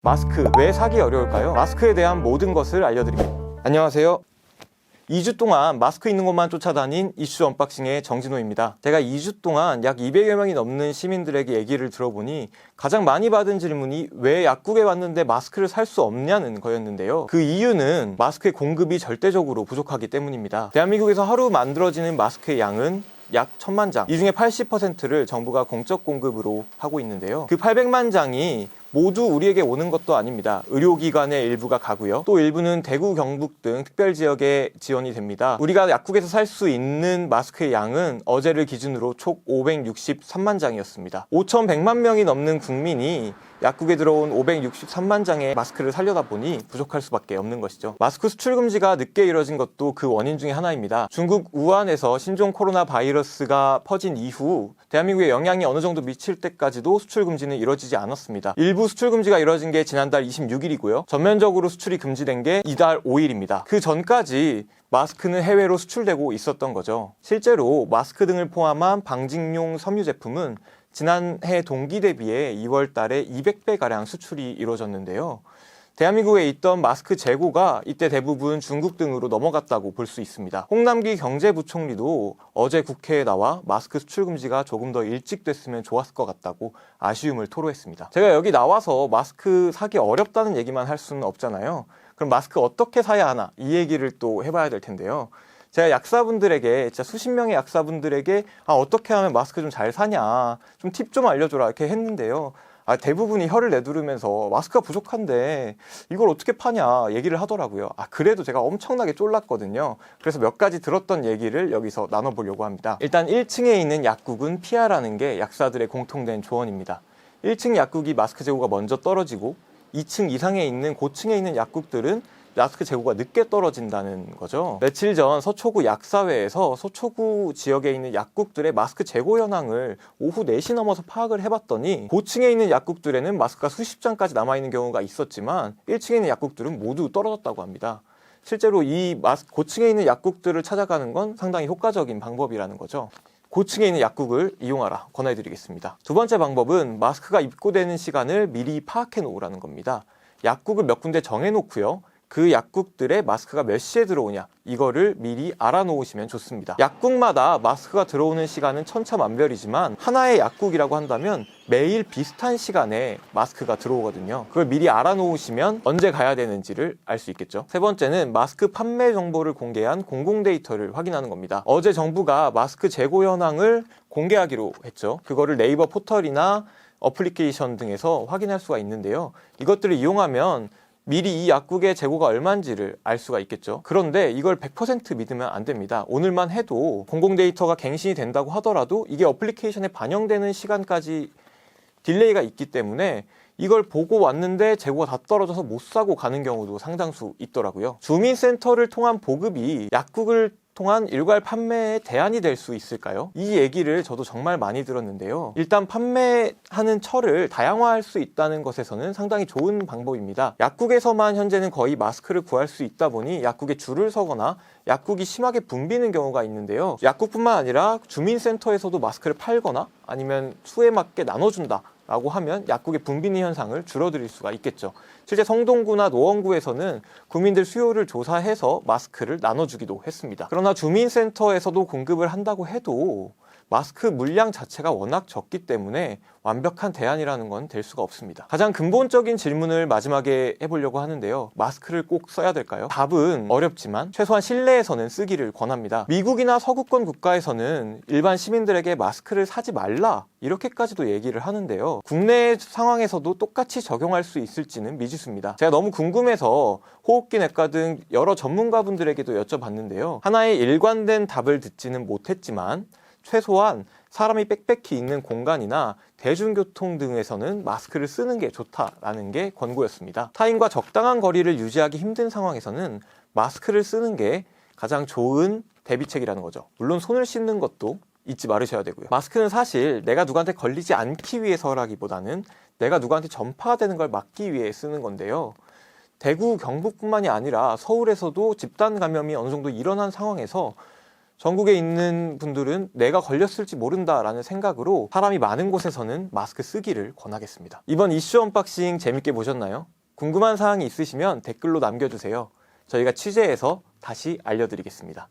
마스크 왜 사기 어려울까요? 마스크에 대한 모든 것을 알려드립니다. 안녕하세요. 2주 동안 마스크 있는 곳만 쫓아다닌 이슈 언박싱의 정진호입니다. 제가 2주 동안 약 200여 명이 넘는 시민들에게 얘기를 들어보니 가장 많이 받은 질문이 왜 약국에 왔는데 마스크를 살 수 없냐는 거였는데요. 그 이유는 마스크의 공급이 절대적으로 부족하기 때문입니다. 대한민국에서 하루 만들어지는 마스크의 양은 약 1000만 장, 이 중에 80%를 정부가 공적 공급으로 하고 있는데요. 그 800만 장이 모두 우리에게 오는 것도 아닙니다. 의료기관의 일부가 가고요. 또 일부는 대구, 경북 등 특별지역에 지원이 됩니다. 우리가 약국에서 살 수 있는 마스크의 양은 어제를 기준으로 총 563만 장이었습니다. 5,100만 명이 넘는 국민이 약국에 들어온 563만 장의 마스크를 사려다 보니 부족할 수밖에 없는 것이죠. 마스크 수출 금지가 늦게 이뤄진 것도 그 원인 중에 하나입니다. 중국 우한에서 신종 코로나 바이러스가 퍼진 이후 대한민국에 영향이 어느 정도 미칠 때까지도 수출 금지는 이뤄지지 않았습니다. 일부 수출 금지가 이뤄진 게 지난달 26일이고요. 전면적으로 수출이 금지된 게 이달 5일입니다. 그 전까지 마스크는 해외로 수출되고 있었던 거죠. 실제로 마스크 등을 포함한 방직용 섬유 제품은 지난해 동기 대비해 2월 달에 200배가량 수출이 이루어졌는데요. 대한민국에 있던 마스크 재고가 이때 대부분 중국 등으로 넘어갔다고 볼 수 있습니다. 홍남기 경제부총리도 어제 국회에 나와 마스크 수출 금지가 조금 더 일찍 됐으면 좋았을 것 같다고 아쉬움을 토로했습니다. 제가 여기 나와서 마스크 사기 어렵다는 얘기만 할 수는 없잖아요. 그럼 마스크 어떻게 사야 하나? 이 얘기를 또 해봐야 될 텐데요. 제가 약사분들에게, 진짜 수십 명의 약사분들에게 어떻게 하면 마스크 좀 잘 사냐, 좀 팁 좀 알려줘라 이렇게 했는데요. 대부분이 혀를 내두르면서 마스크가 부족한데 이걸 어떻게 파냐 얘기를 하더라고요. 그래도 제가 엄청나게 쫄랐거든요. 그래서 몇 가지 들었던 얘기를 여기서 나눠보려고 합니다. 일단 1층에 있는 약국은 피하라는 게 약사들의 공통된 조언입니다. 1층 약국이 마스크 재고가 먼저 떨어지고 2층 이상에 있는 고층에 있는 약국들은 마스크 재고가 늦게 떨어진다는 거죠. 며칠 전 서초구 약사회에서 서초구 지역에 있는 약국들의 마스크 재고 현황을 오후 4시 넘어서 파악을 해봤더니 고층에 있는 약국들에는 마스크가 수십 장까지 남아있는 경우가 있었지만 1층에 있는 약국들은 모두 떨어졌다고 합니다. 실제로 이 고층에 있는 약국들을 찾아가는 건 상당히 효과적인 방법이라는 거죠. 고층에 있는 약국을 이용하라 권해드리겠습니다. 두 번째 방법은 마스크가 입고되는 시간을 미리 파악해 놓으라는 겁니다. 약국을 몇 군데 정해놓고요. 그 약국들의 마스크가 몇 시에 들어오냐 이거를 미리 알아놓으시면 좋습니다. 약국마다 마스크가 들어오는 시간은 천차만별이지만 하나의 약국이라고 한다면 매일 비슷한 시간에 마스크가 들어오거든요. 그걸 미리 알아놓으시면 언제 가야 되는지를 알 수 있겠죠. 세 번째는 마스크 판매 정보를 공개한 공공 데이터를 확인하는 겁니다. 어제 정부가 마스크 재고 현황을 공개하기로 했죠. 그거를 네이버 포털이나 어플리케이션 등에서 확인할 수가 있는데요. 이것들을 이용하면 미리 이 약국의 재고가 얼마인지를 알 수가 있겠죠. 그런데 이걸 100% 믿으면 안 됩니다. 오늘만 해도 공공 데이터가 갱신이 된다고 하더라도 이게 어플리케이션에 반영되는 시간까지 딜레이가 있기 때문에 이걸 보고 왔는데 재고가 다 떨어져서 못 사고 가는 경우도 상당수 있더라고요. 주민센터를 통한 보급이 약국을 통한 일괄 판매의 대안이 될 수 있을까요? 이 얘기를 저도 정말 많이 들었는데요. 일단 판매하는 철을 다양화할 수 있다는 것에서는 상당히 좋은 방법입니다. 약국에서만 현재는 거의 마스크를 구할 수 있다 보니 약국에 줄을 서거나 약국이 심하게 붐비는 경우가 있는데요. 약국뿐만 아니라 주민센터에서도 마스크를 팔거나 아니면 수에 맞게 나눠준다 라고 하면 약국의 붐비는 현상을 줄어들 수가 있겠죠. 실제 성동구나 노원구에서는 구민들 수요를 조사해서 마스크를 나눠주기도 했습니다. 그러나 주민센터에서도 공급을 한다고 해도 마스크 물량 자체가 워낙 적기 때문에 완벽한 대안이라는 건 될 수가 없습니다. 가장 근본적인 질문을 마지막에 해보려고 하는데요. 마스크를 꼭 써야 될까요? 답은 어렵지만 최소한 실내에서는 쓰기를 권합니다. 미국이나 서구권 국가에서는 일반 시민들에게 마스크를 사지 말라 이렇게까지도 얘기를 하는데요. 국내 상황에서도 똑같이 적용할 수 있을지는 미지수입니다. 제가 너무 궁금해서 호흡기내과 등 여러 전문가분들에게도 여쭤봤는데요. 하나의 일관된 답을 듣지는 못했지만 최소한 사람이 빽빽히 있는 공간이나 대중교통 등에서는 마스크를 쓰는 게 좋다라는 게 권고였습니다. 타인과 적당한 거리를 유지하기 힘든 상황에서는 마스크를 쓰는 게 가장 좋은 대비책이라는 거죠. 물론 손을 씻는 것도 잊지 말으셔야 되고요. 마스크는 사실 내가 누구한테 걸리지 않기 위해서라기보다는 내가 누구한테 전파가 되는 걸 막기 위해 쓰는 건데요. 대구, 경북뿐만이 아니라 서울에서도 집단 감염이 어느 정도 일어난 상황에서 전국에 있는 분들은 내가 걸렸을지 모른다라는 생각으로 사람이 많은 곳에서는 마스크 쓰기를 권하겠습니다. 이번 이슈 언박싱 재밌게 보셨나요? 궁금한 사항이 있으시면 댓글로 남겨주세요. 저희가 취재해서 다시 알려드리겠습니다.